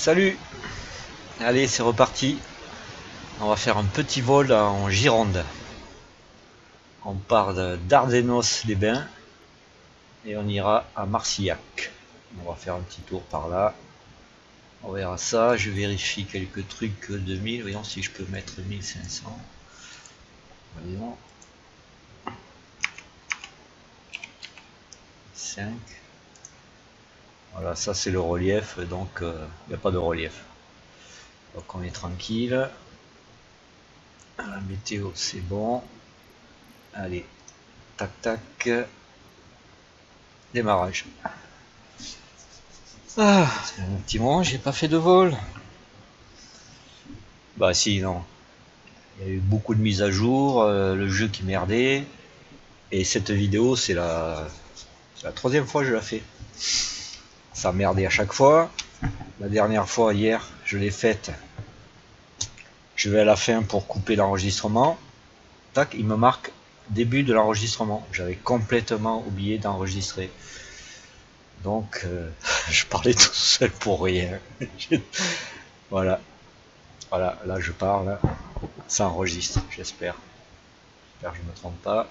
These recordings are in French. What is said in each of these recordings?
Salut. Allez, c'est reparti. On va faire un petit vol en Gironde. On part d'Ardenos-les-Bains et on ira à Marcillac. On va faire un petit tour par là. On verra ça. Je vérifie quelques trucs 2000. Voyons si je peux mettre 1500. Voyons. 5. Voilà, ça c'est le relief, donc il n'y a pas de relief. Donc on est tranquille. La météo c'est bon. Allez, tac tac. Démarrage. Ah, c'est un petit moment, j'ai pas fait de vol. Bah si, non. Il y a eu beaucoup de mises à jour, le jeu qui merdait. Et cette vidéo, c'est la troisième fois que je la fais. Ça a merdé à chaque fois. La dernière fois, hier, je l'ai faite. Je vais à la fin pour couper l'enregistrement. Tac, il me marque début de l'enregistrement. J'avais complètement oublié d'enregistrer. Donc, je parlais tout seul pour rien. Voilà. Voilà, là je parle. Ça enregistre, j'espère. J'espère que je ne me trompe pas.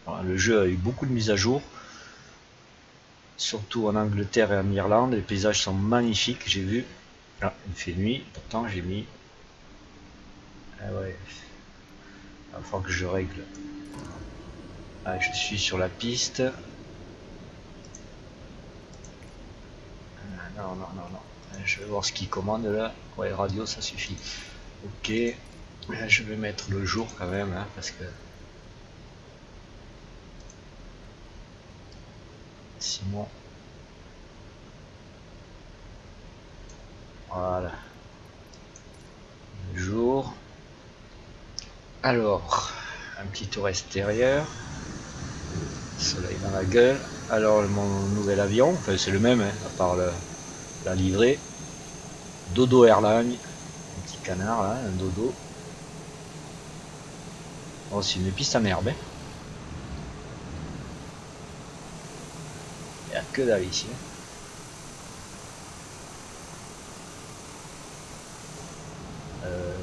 Voilà, le jeu a eu beaucoup de mises à jour. Surtout en Angleterre et en Irlande. Les paysages sont magnifiques, j'ai vu. Là, il fait nuit. Pourtant, j'ai mis... Ah ouais. Il va falloir que je règle. Ah, je suis sur la piste. Non, non, non, non. Je vais voir ce qu'il commande là. Ouais, radio, ça suffit. Ok. Je vais mettre le jour quand même, hein, parce que... Sinon... Voilà. Le jour. Alors, un petit tour extérieur. Soleil dans la gueule. Alors, mon nouvel avion, enfin c'est le même, hein, à part la livrée. Dodo Airline. Un petit canard là, un dodo. Oh, c'est une piste à merde. Hein. Il n'y a que dalle ici. Hein.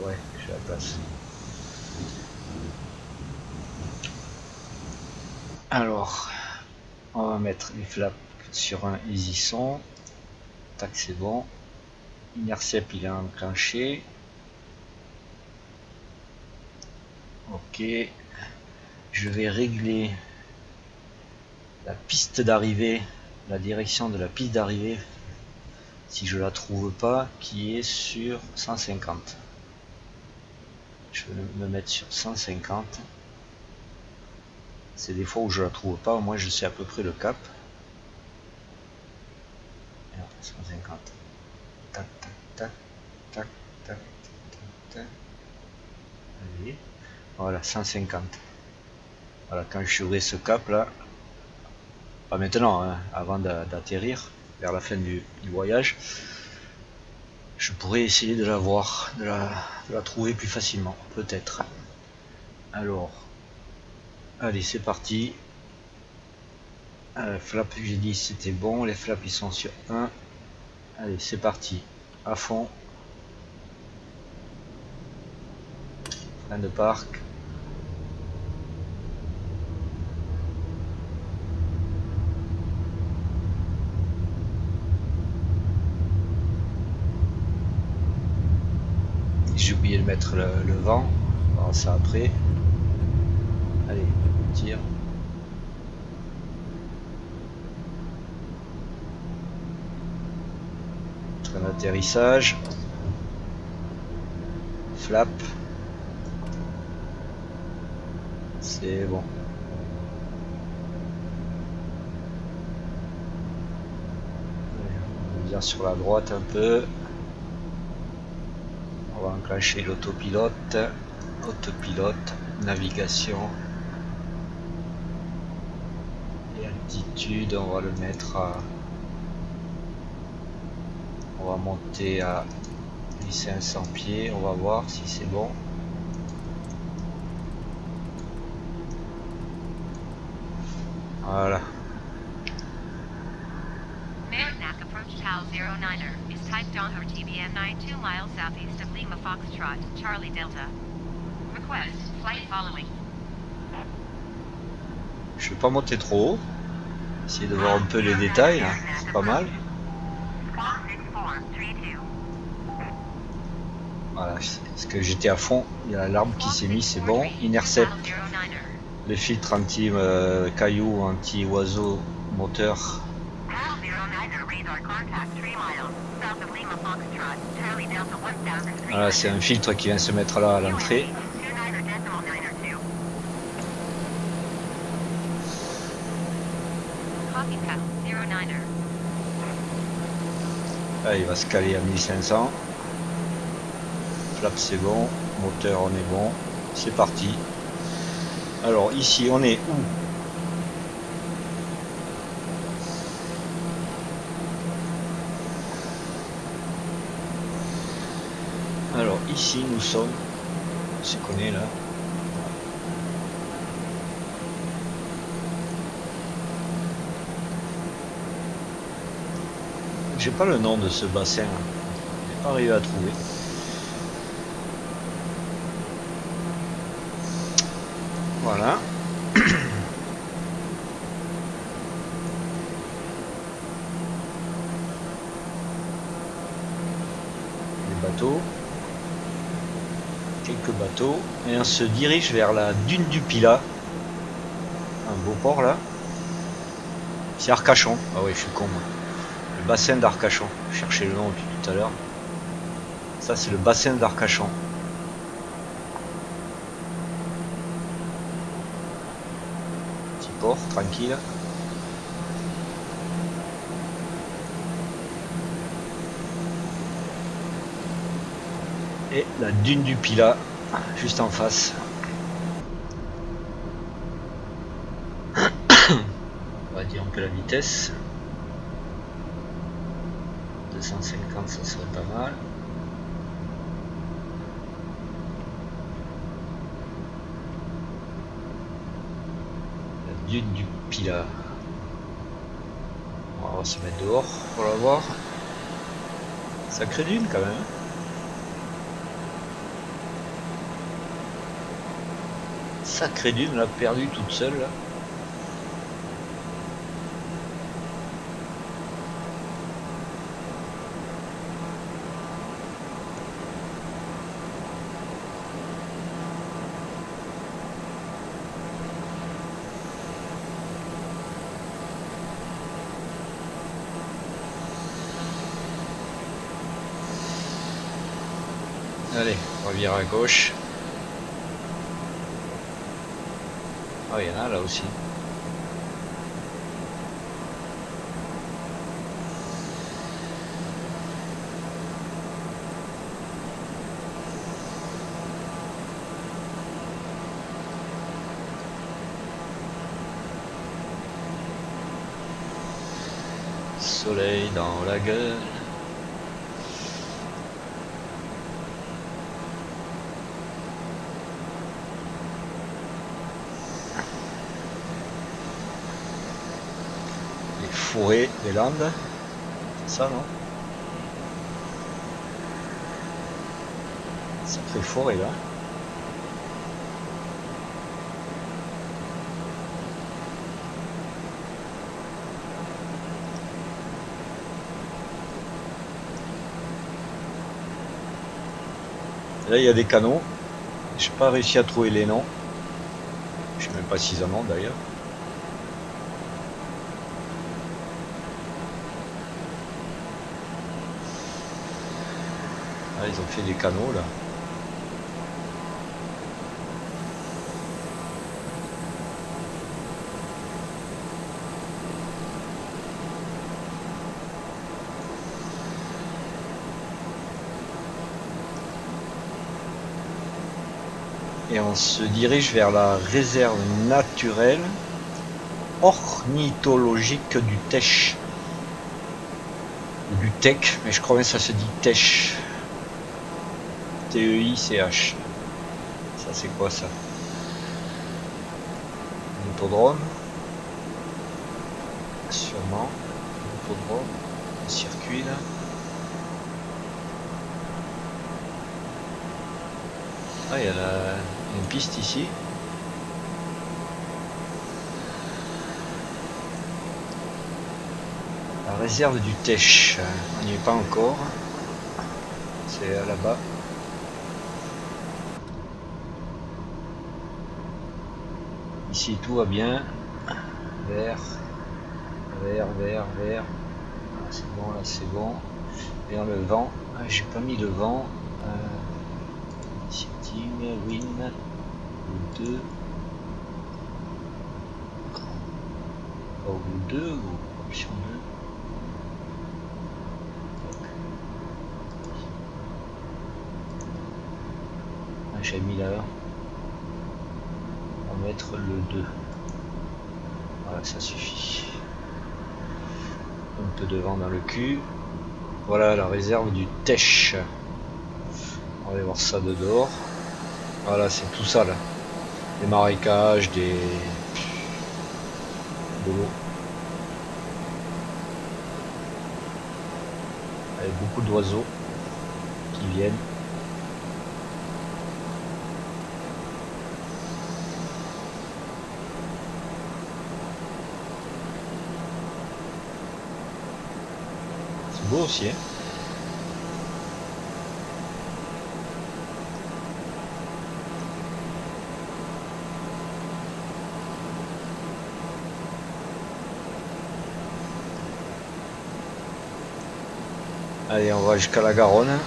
Ouais, j'ai la place. Alors, on va mettre les flaps sur un Easy Son. Tac, c'est bon. Inercep, il est enclenché. Ok. Je vais régler la piste d'arrivée, la direction de la piste d'arrivée, si je la trouve pas, qui est sur 150. Je vais me mettre sur 150. C'est des fois où je la trouve pas, au moins je sais à peu près le cap. 150. Tac, tac, tac, tac, tac, tac, tac. Allez. Voilà, 150. Voilà, quand je suivrai ce cap là, pas maintenant, hein, avant d'atterrir, vers la fin du voyage, je pourrais essayer de la voir, de la trouver plus facilement, peut-être. Alors, allez, c'est parti. Flap, j'ai dit c'était bon, les flaps ils sont sur 1. Allez, c'est parti, à fond. Fin de parc. J'ai oublié de mettre le vent, on verra ça après. Allez, on tire. Train d'atterrissage. Flap. C'est bon. On vient sur la droite un peu. On va enclencher l'autopilote. Autopilote, navigation. Et altitude, on va le mettre à... On va monter à 1500 pieds, on va voir si c'est bon. Voilà. Arnak approach PAL 09er is type Donghar TBN 92 miles southeast of Lima Foxtrot, Charlie Delta. Request, flight following. Je vais pas monter trop haut. Essayer de voir un peu les détails là. C'est pas mal. Voilà, parce que j'étais à fond. Il y a l'alarme qui s'est mise, c'est bon. Intercept. Les filtres anti cailloux, anti oiseaux, moteur. Voilà, c'est un filtre qui vient se mettre là à l'entrée. Là, il va se caler à 1500. Flap c'est bon, moteur on est bon, c'est parti. Alors ici on est où? Alors ici nous sommes, c'est qu'on est là. J'ai pas le nom de ce bassin, j'ai pas arrivé à trouver. Voilà. Les bateaux. Quelques bateaux. Et on se dirige vers la dune du Pilat. Un beau port là. C'est Arcachon. Ah oui, je suis con moi. Le bassin d'Arcachon. Je cherchais le nom depuis tout à l'heure. Ça c'est le bassin d'Arcachon. Petit port, tranquille. Et la dune du Pilat, juste en face. On va dire un peu la vitesse. 250, ça serait pas mal. La dune du Pilat. On va se mettre dehors pour la voir. Sacrée dune quand même. Sacrée dune, on l'a perdue toute seule là. Allez, on revient à gauche. Ah, il y en a là aussi. Soleil dans la gueule. Forêt des Landes, c'est ça non? Sacrée forêt là. Et là il y a des canaux, j'ai pas réussi à trouver les noms, je sais même pas s'ils en ont d'ailleurs. Ah, ils ont fait des canaux là. Et on se dirige vers la réserve naturelle ornithologique du Teche. Ou du Tech, mais je crois que ça se dit Teche. T-E-I-C-H. Ça c'est quoi ça? Un hippodrome? Sûrement. Un hippodrome. le circuit là. Ah, il y a une piste ici. La réserve du Tech, on n'y est pas encore. C'est là-bas. Ici tout va bien. Vert, vert, vert, vert. Ah, c'est bon, là c'est bon. Et le vent, ah, j'ai pas mis le vent. Setting, win, 2. Ou 2 ou option 2. Ah, j'ai mis là. On va mettre le 2. Voilà, ça suffit. Un peu de vent dans le cul. Voilà la réserve du Tech. On va aller voir ça de dehors. Voilà, c'est tout ça là. Des marécages, de l'eau. Avec beaucoup d'oiseaux qui viennent. C'est beau aussi, hein. Allez, on va jusqu'à la Garonne.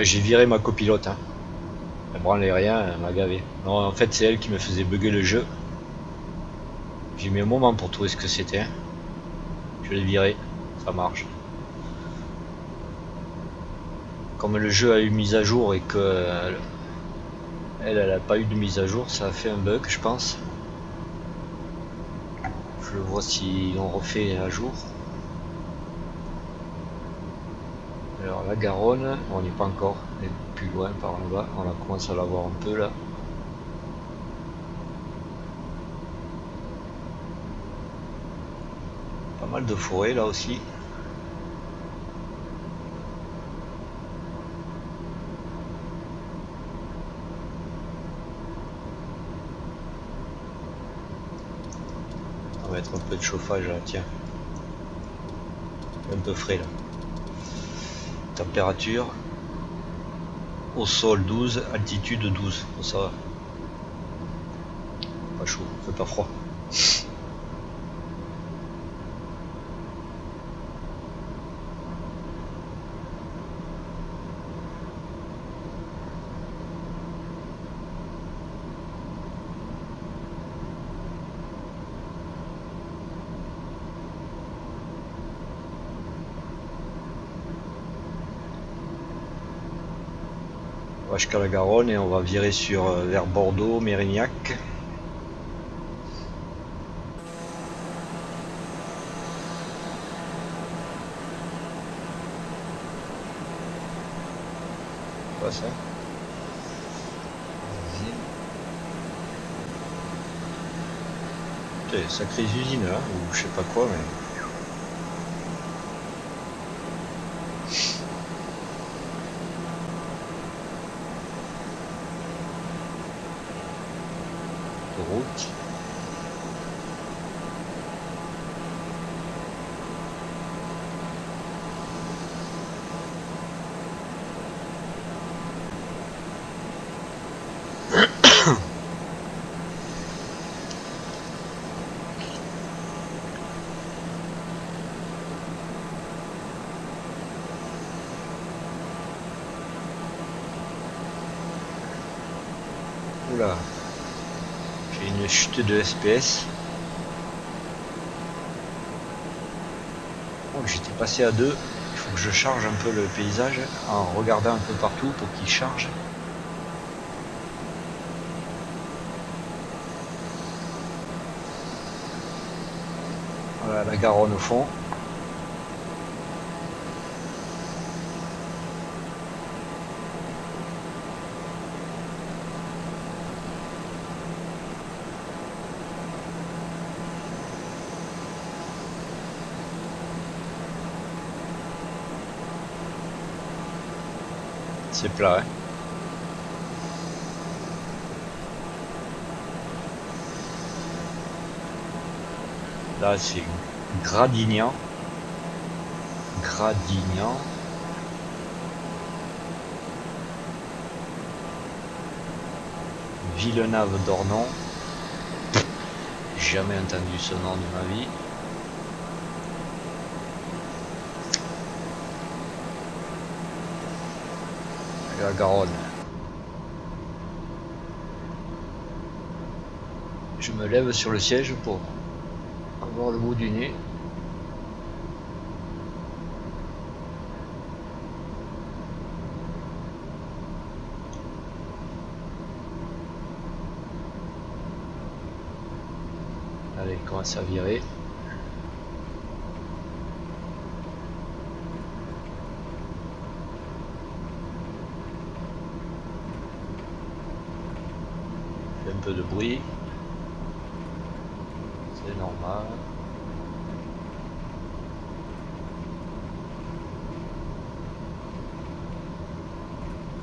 J'ai viré ma copilote, hein. Elle branlait rien, elle m'a gavé. Non, en fait c'est elle qui me faisait bugger le jeu. J'ai mis un moment pour trouver ce que c'était. Je l'ai viré, ça marche. Comme le jeu a eu mise à jour et que elle a pas eu de mise à jour, ça a fait un bug je pense. Je vois s'ils l'ont refait à jour. Alors la Garonne, on n'y est pas encore, on est plus loin par là-bas, on commence à la voir un peu là. Pas mal de forêt là aussi. On va mettre un peu de chauffage là, tiens. Un peu frais là. Température. Au sol 12, altitude 12. Bon, ça va. Pas chaud, fait pas froid. On va jusqu'à la Garonne et on va virer vers Bordeaux, Mérignac. Quoi ça? Putain, sacrée usine là, ou je sais pas quoi, mais. Route. Oula, j'ai une chute de FPS. Oh, j'étais passé à 2. Il faut que je charge un peu le paysage en regardant un peu partout pour qu'il charge. Voilà la Garonne au fond. C'est plat, hein. Là c'est Gradignan. Gradignan. Villenave-d'Ornon. Jamais entendu ce nom de ma vie. La Garonne. Je me lève sur le siège pour avoir le bout du nez. Allez, il commence à virer. Fait un peu de bruit. C'est normal.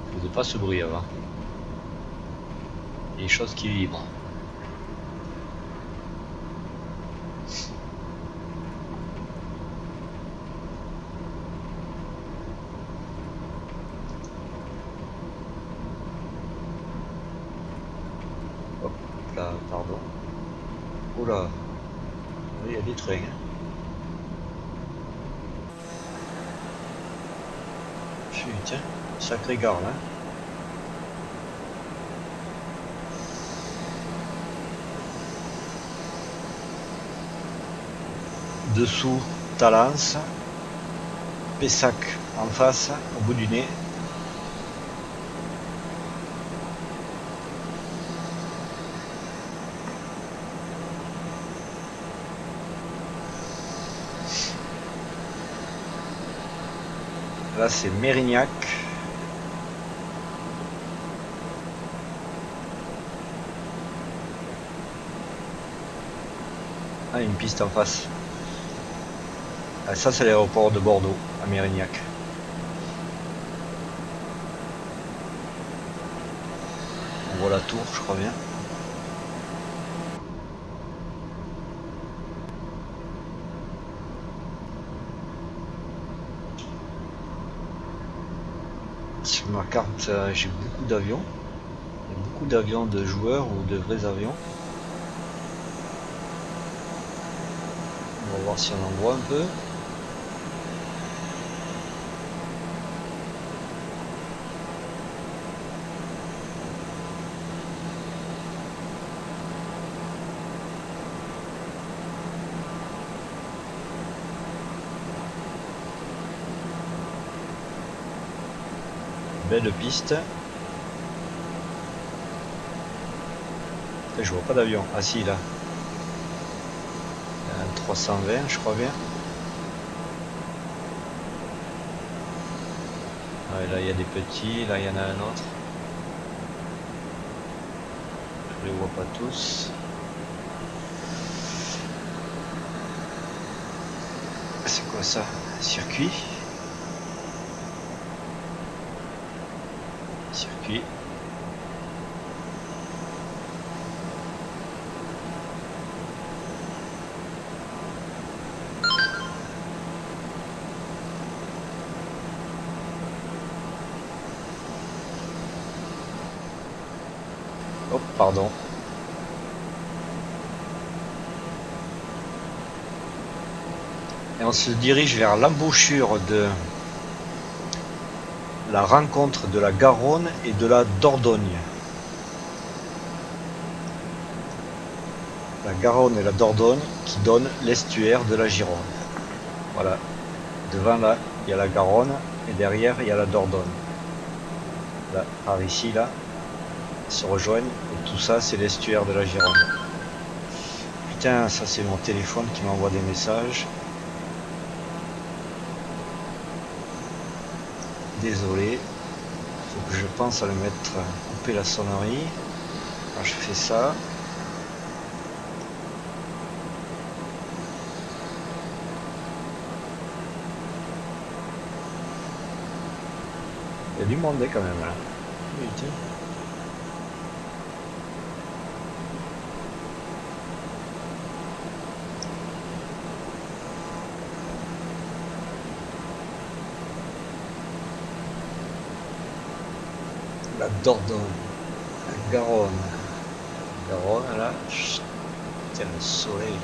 Je faisais pas ce bruit avant. Il y a des choses qui vibrent. Hop là, pardon. Oula, il y a des trains. Hein. Putain, sacré gare là. Dessous, Talence, Pessac en face, au bout du nez. Là c'est Mérignac. Ah, une piste en face. Ah, ça c'est l'aéroport de Bordeaux, à Mérignac. On voit la tour, je crois bien. Sur ma carte, j'ai beaucoup d'avions. Il y a beaucoup d'avions de joueurs ou de vrais avions. On va voir si on en voit un peu. Belle piste. Je vois pas d'avion. Ah si, là. 320, je crois bien. Ouais, là, il y a des petits. Là, il y en a un autre. Je les vois pas tous. C'est quoi ça? Circuit. Circuit. Oh, pardon. Et on se dirige vers l'embouchure de la rencontre de la Garonne et de la Dordogne. La Garonne et la Dordogne qui donnent l'estuaire de la Gironde. Voilà. devant là, il y a la Garonne et derrière il y a la Dordogne. Là, par ici, là, ils se rejoignent et tout ça c'est l'estuaire de la Gironde. Putain, ça c'est mon téléphone qui m'envoie des messages. Désolé, faut que je pense à le mettre, couper la sonnerie. Quand je fais ça. Il y a du monde quand même là. Oui, tiens. La Dordogne, la Garonne. La Garonne là, putain le soleil.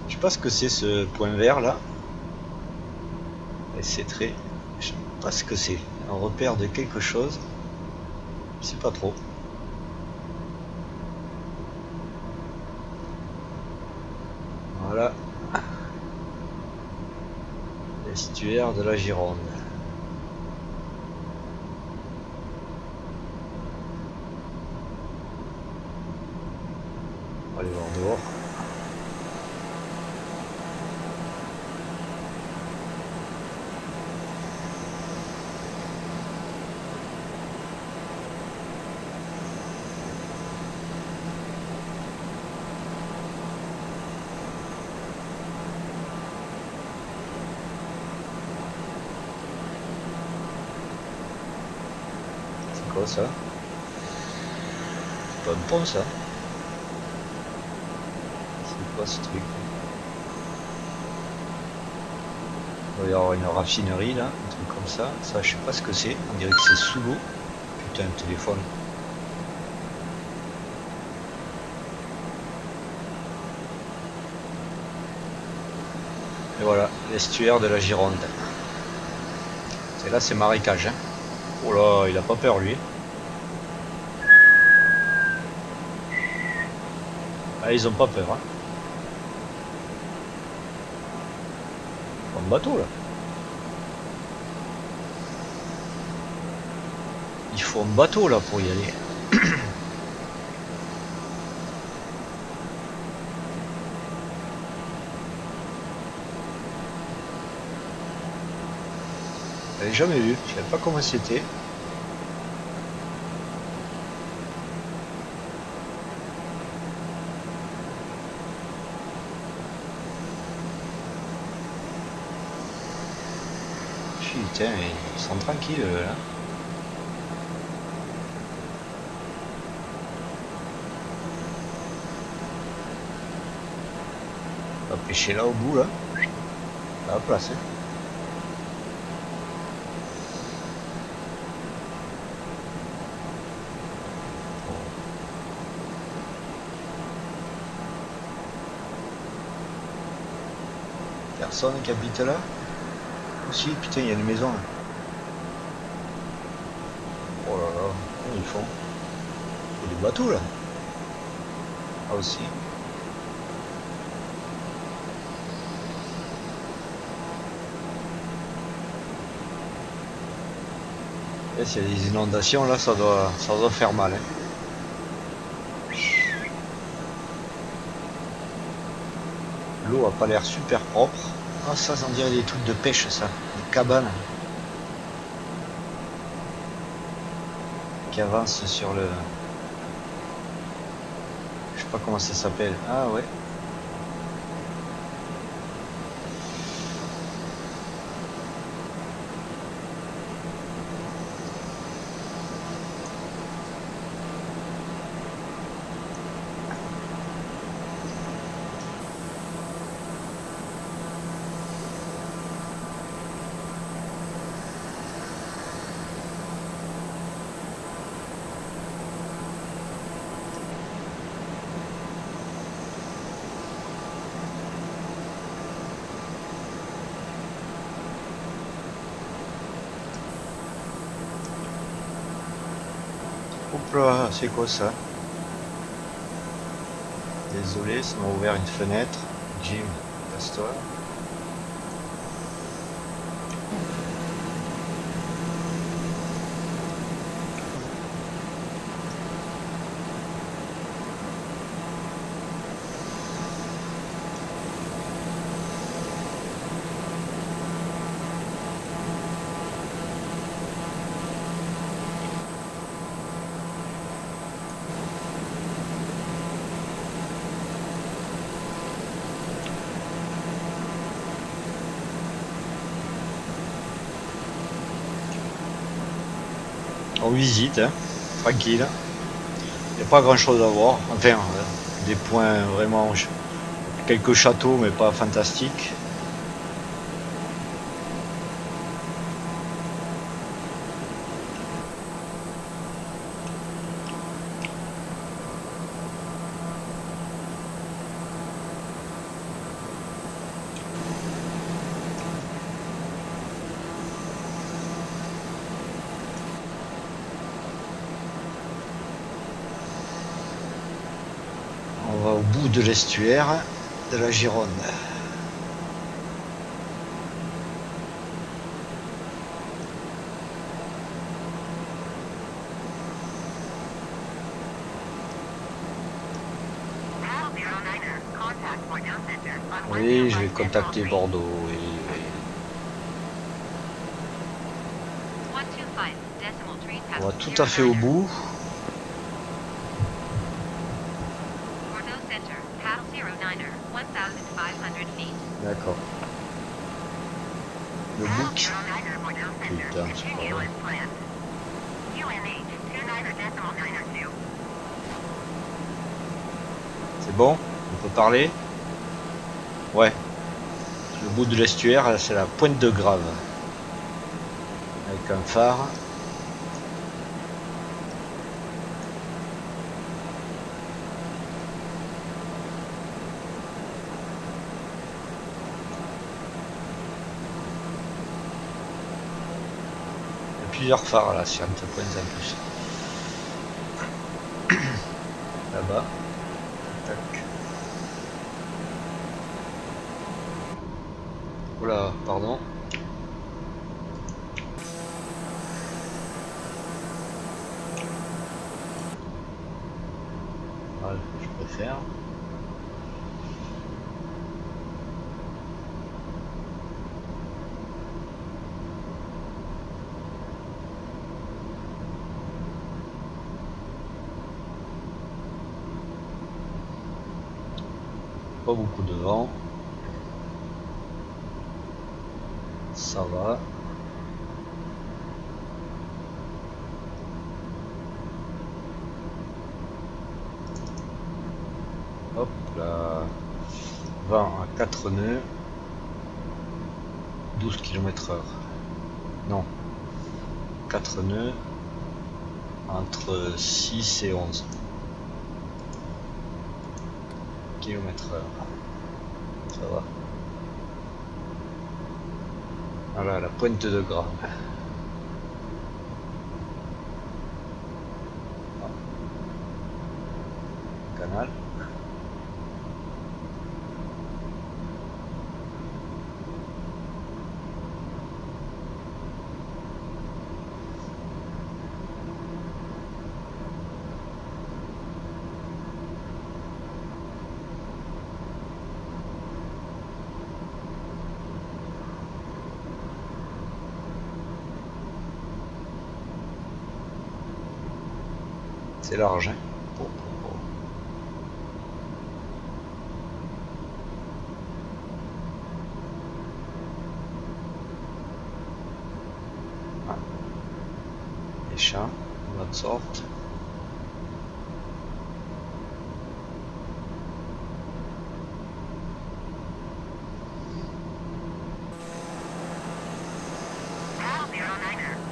Je sais pas ce que c'est ce point vert là. Et c'est très... Je sais pas ce que c'est. Un repère de quelque chose. Je sais pas trop. Voilà. L'estuaire de la Gironde. On va aller voir dehors. C'est quoi ça? C'est pas un pont ça? C'est quoi ce truc? Il doit y avoir une raffinerie là, un truc comme ça. Ça, je sais pas ce que c'est. On dirait que c'est sous l'eau. Putain, un téléphone. Et voilà, l'estuaire de la Gironde. Et là, c'est marécage. Hein. Oh là, il a pas peur lui. Ah, ils ont pas peur. Hein. En bateau là. Il faut un bateau là pour y aller. J'avais jamais vu, je savais pas comment c'était. Putain, ils sont tranquilles là. On va pêcher là au bout là. À la place. Hein. Personne qui habite là. Aussi, putain, il y a une maison là. Oh là là, comment ils font? Il y a des bateaux là. Ah aussi. Et s'il y a des inondations là, ça doit faire mal. Hein. L'eau a pas l'air super propre. Ah ça on dirait des trucs de pêche ça, des cabanes qui avancent sur le... Je sais pas comment ça s'appelle. Ah ouais. Hop là, c'est quoi ça? Désolé, ça m'a ouvert une fenêtre. Jim, casse-toi. On visite, hein, tranquille. Il n'y a pas grand chose à voir. Enfin, des points vraiment. Quelques châteaux, mais pas fantastiques. On va au bout de l'estuaire de la Gironde. Oui, je vais contacter Bordeaux. Oui, oui. On va tout à fait au bout. D'accord. Le book. Putain, c'est pas vrai. C'est bon? On peut parler? Ouais. Le bout de l'estuaire, c'est la pointe de Grave. Avec un phare. Il y a plusieurs phares là sur cette pointe en plus. Là-bas. Tac. Oula, pardon. Voilà, je préfère. Pas beaucoup de vent. Ça va. Hop là. Vent à 4 nœuds. 12 km/h. Non. 4 nœuds. Entre 6 et 11 km/h. Ça va. Voilà la pointe de Grave. Ah. Canal. C'est large, hein. Oh, oh, oh. Ah. Les champs, de notre sorte.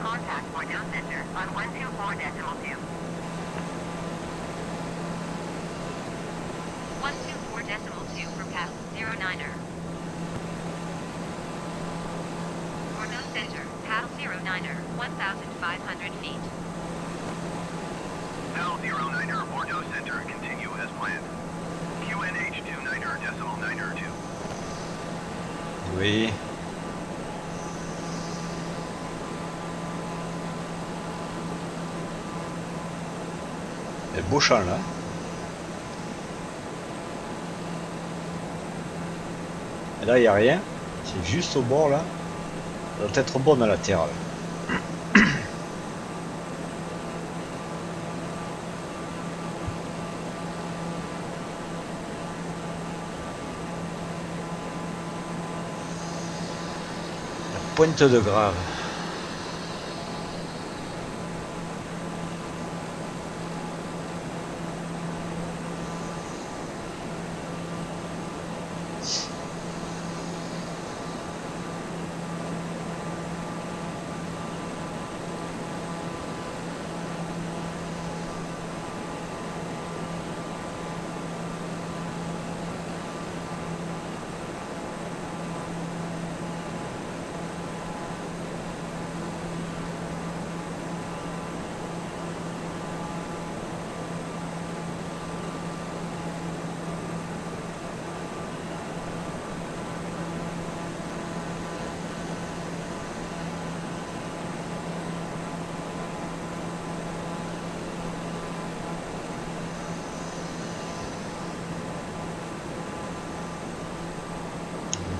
Contact Bordeaux Center on 124.2. 124.2 for pass 09er. Bordeaux Center, pass 09er, 1,500 feet. PAL 09er, Bordeaux Center, continue as planned. QNH 29er, decimal 9er 2. Oui. Il y a beau champ là. Et là il n'y a rien. C'est juste au bord là. Ça doit être bon dans la terre là. Pointe de Grave.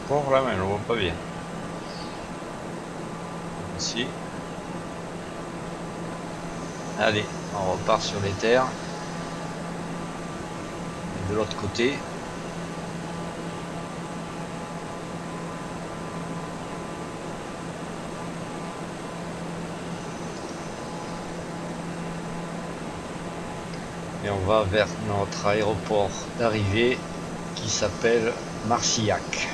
Port là, mais je le vois pas bien. Ici. Allez, on repart sur les terres. Et de l'autre côté. Et on va vers notre aéroport d'arrivée qui s'appelle Marcillac.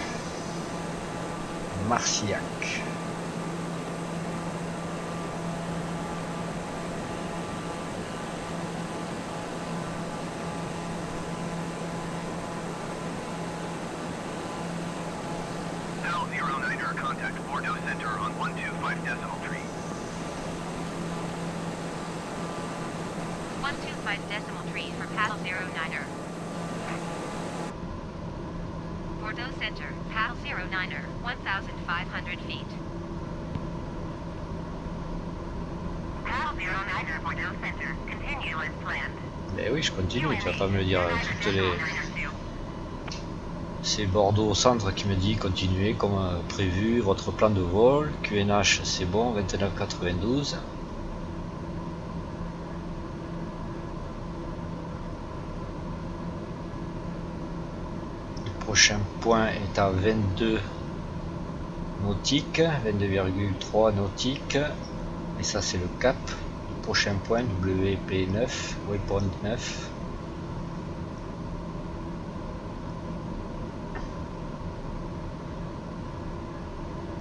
Marcillac. PAL 09er, contact Bordeaux Center on 125 decimal 3. 125 decimal 3 for PAL 09er. Bordeaux Center, PAL 09er, 1,500 feet. PAL 09er, Bordeaux Center, continue as planned. Mais oui, je continue, tu vas pas me le dire toutes les... C'est Bordeaux au centre qui me dit continuez comme prévu votre plan de vol. QNH c'est bon, 29,92. Le prochain point est à 22 nautiques, 22,3 nautiques. Et ça c'est le cap. Le prochain point WP9, Waypoint 9.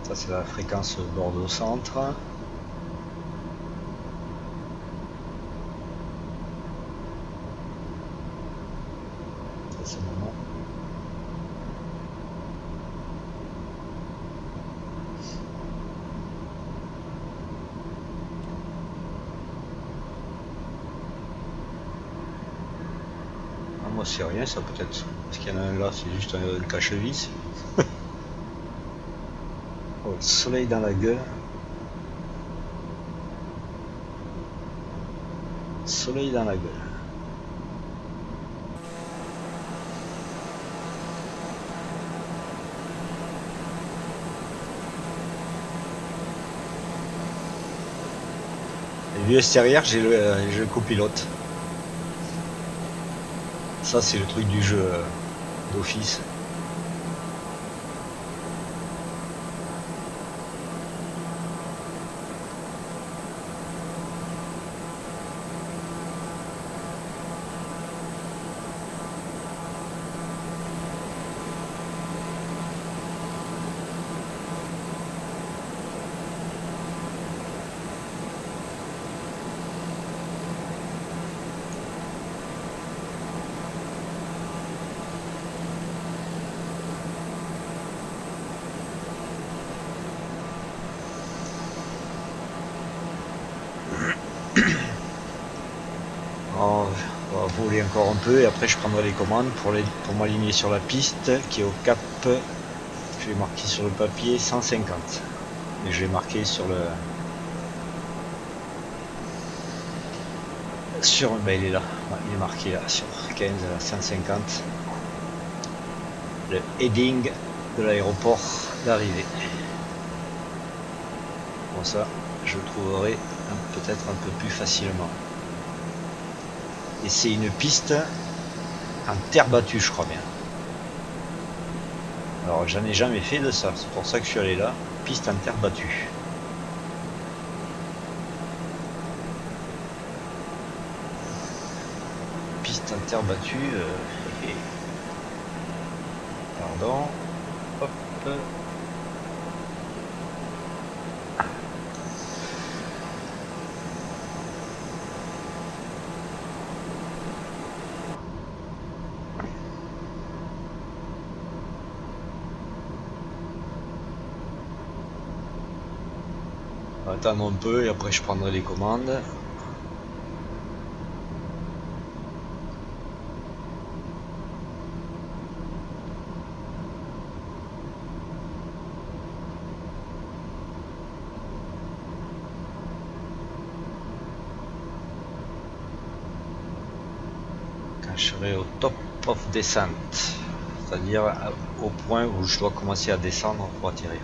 Ça c'est la fréquence Bordeaux Centre. Ça c'est mon nom. Ah, moi c'est rien ça peut-être. Parce qu'il y en a un là, c'est juste un cache-vis. Oh, le soleil dans la gueule. Soleil dans la gueule. Et vu extérieur, j'ai le copilote. Ça c'est le truc du jeu d'office. voler encore un peu et après je prendrai les commandes pour m'aligner sur la piste qui est au cap, je vais marquer sur le papier 150 et je vais marquer sur le ben il est là, ouais, il est marqué là sur 15 à 150 le heading de l'aéroport d'arrivée. Bon, ça je le trouverai peut-être un peu plus facilement. Et c'est une piste en terre battue, je crois bien. Alors j'en ai jamais fait de ça, c'est pour ça que je suis allé là. Piste en terre battue. Piste en terre battue. Pardon. Hop. On va attendre un peu et après je prendrai les commandes. Quand je serai au top of descent, c'est-à-dire au point où je dois commencer à descendre pour atterrir.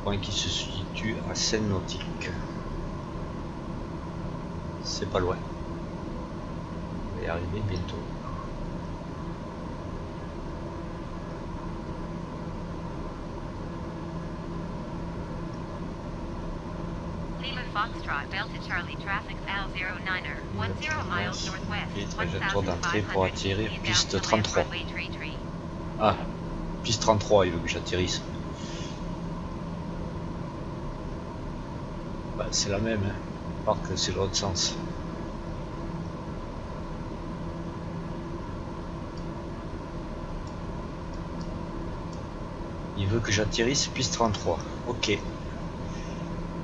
Point qui se situe à Seine nautique. C'est pas loin. On va y arriver bientôt. Lima Foxtrot Delta Charlie traffic Al 09er 10 miles northwest. Et trajectoire d'entrée pour atterrir piste inbound to land 33. runway 33. Ah, piste 33, il veut que j'atterrisse. Bah, c'est la même, hein. Par que c'est l'autre sens. Il veut que j'atterrisse piste 33. Ok.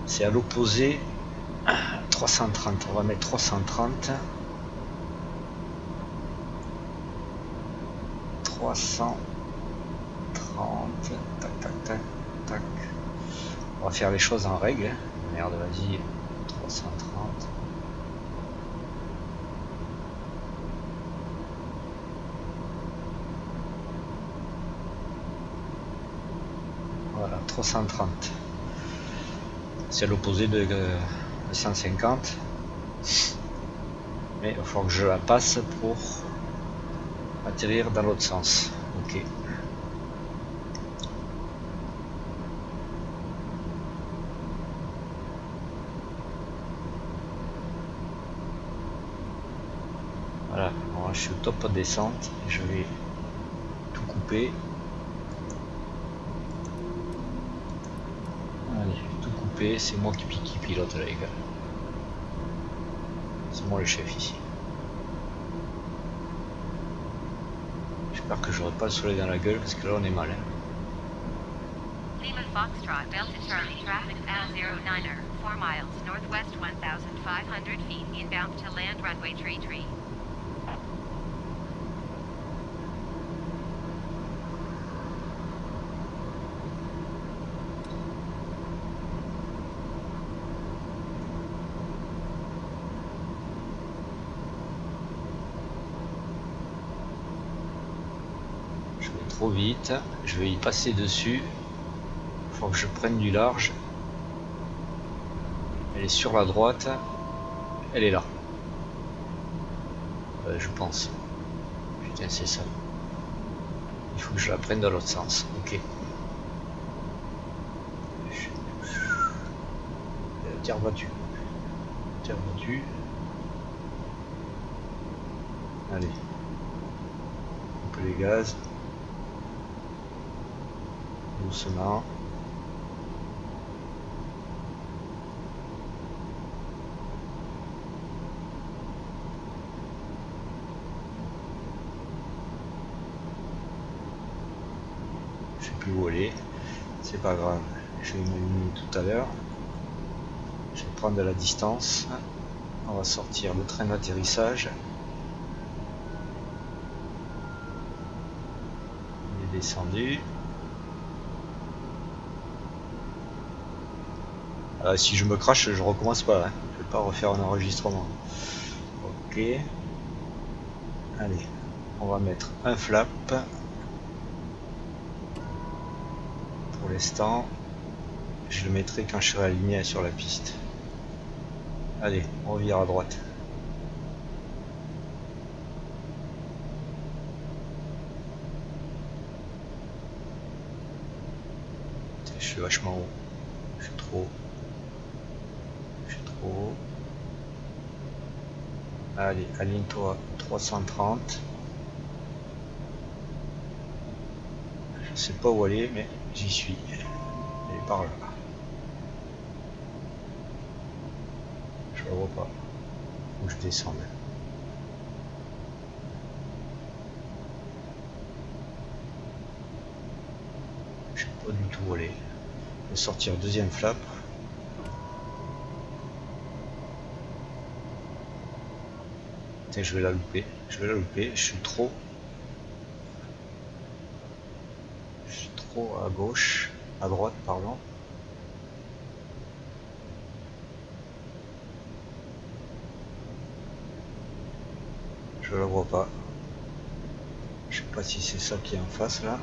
C'est à l'opposé. 330. On va mettre 330. 330. Tac, tac, tac, tac. On va faire les choses en règle. Merde, vas-y. 330. Voilà, 330. C'est à l'opposé de 150. Mais il va falloir que je la passe pour atterrir dans l'autre sens. Ok. Voilà, alors je suis au top de descente. Je vais tout couper. Allez, tout couper. C'est moi qui pilote là, les gars. C'est moi le chef ici. J'espère que j'aurai pas le soleil dans la gueule parce que là on est mal. Hein. Lima Foxtrot Delta Charlie traffic Al 09er 4 miles northwest 1,500 feet inbound to land runway 33. Trop vite, je vais y passer dessus. Il faut que je prenne du large. Elle est sur la droite, elle est là. Je pense. Putain, c'est ça. Il faut que je la prenne dans l'autre sens. Ok. Terre battue. Terre battue. Allez. On peut les gaz. Doucement. Je sais plus où aller. C'est pas grave. Je vais m'aligner tout à l'heure. Je vais prendre de la distance. On va sortir le train d'atterrissage. Il est descendu. Si je me crache, je recommence pas. Hein. Je vais pas refaire un enregistrement. Ok. Allez, on va mettre un flap. Pour l'instant, je le mettrai quand je serai aligné sur la piste. Allez, on vire à droite. Je suis vachement haut. Je suis trop haut. Je suis trop haut. Allez, aligne-toi 330. Je sais pas où aller, mais j'y suis. Elle est par là. Je la vois pas. Où je descends. Je sais pas du tout où aller. Je vais sortir deuxième flap. Putain, je vais la louper. Je vais la louper. Je suis trop à gauche. À droite, pardon. Je la vois pas. Je sais pas si c'est ça qui est en face là.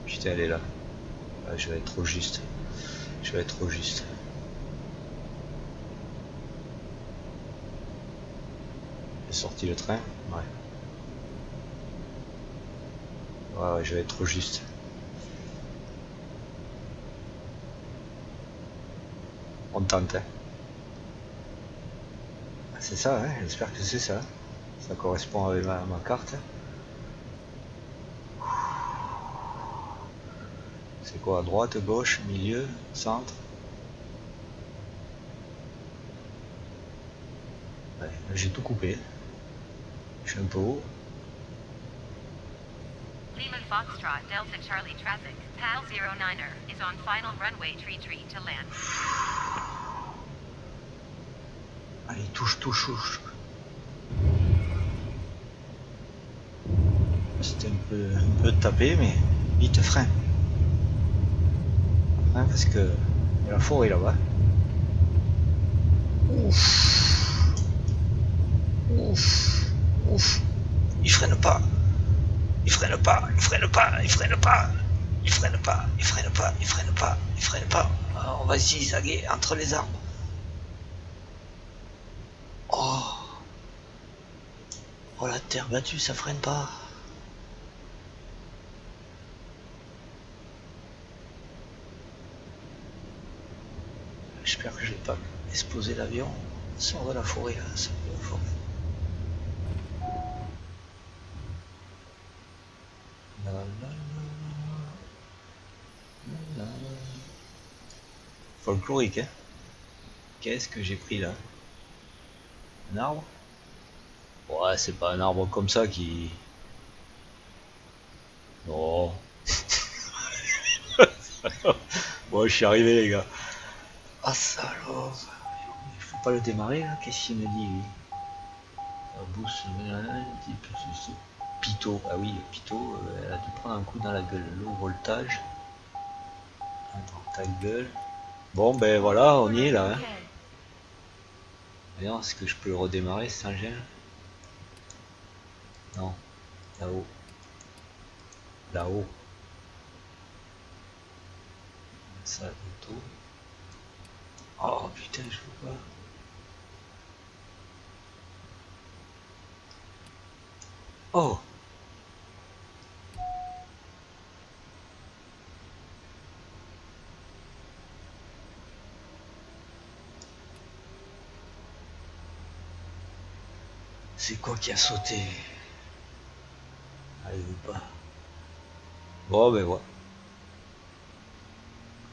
Putain, elle est là. Ah, je vais être trop juste. Je vais être trop juste. J'ai sorti le train. Ouais. Ouais, je vais être trop juste. On tente. Hein. C'est ça, hein, j'espère que c'est ça. Ça correspond avec ma carte. C'est quoi, à droite, gauche, milieu, centre? Ouais, j'ai tout coupé. Je suis un peu haut. Lima Foxtrot Delta Charlie traffic, PAL 09er, is on final runway tree to land. Allez, touche. C'était un peu tapé, mais vite, frein. Frein parce que il y a la forêt là-bas. Ouf. Il freine pas. On va zigzaguer entre les arbres. Oh, la terre battue, ça freine pas. J'espère que je vais pas exploser l'avion. Sort de la forêt là, sort de la forêt. Folklorique, hein. Qu'est-ce que j'ai pris là? Un arbre? Ouais, c'est pas un arbre comme ça qui... Non. Bon, je suis arrivé les gars. Ah salaud. Il faut pas le démarrer là, qu'est-ce qu'il me dit lui? Boost, Pito, ah oui, Pito, elle a dû prendre un coup dans la gueule. Low voltage. Dans ta gueule. Bon ben voilà, on y est là. Hein. Est-ce que je peux le redémarrer cet engin? Non. Là-haut. Là-haut. Ça, auto. Oh putain, je peux pas. Oh! C'est quoi qui a sauté? Allez ou pas? Bon ben voilà.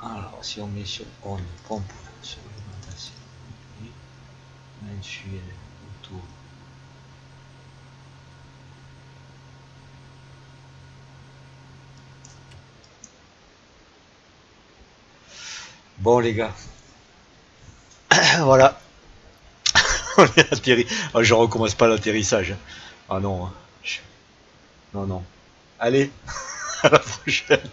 Alors si on met sur on pompe sur l'alimentation. essuyer autour. Bon les gars, voilà, on est atterri. Ah, je recommence pas l'atterrissage. Ah non, non, non. Allez, à la prochaine.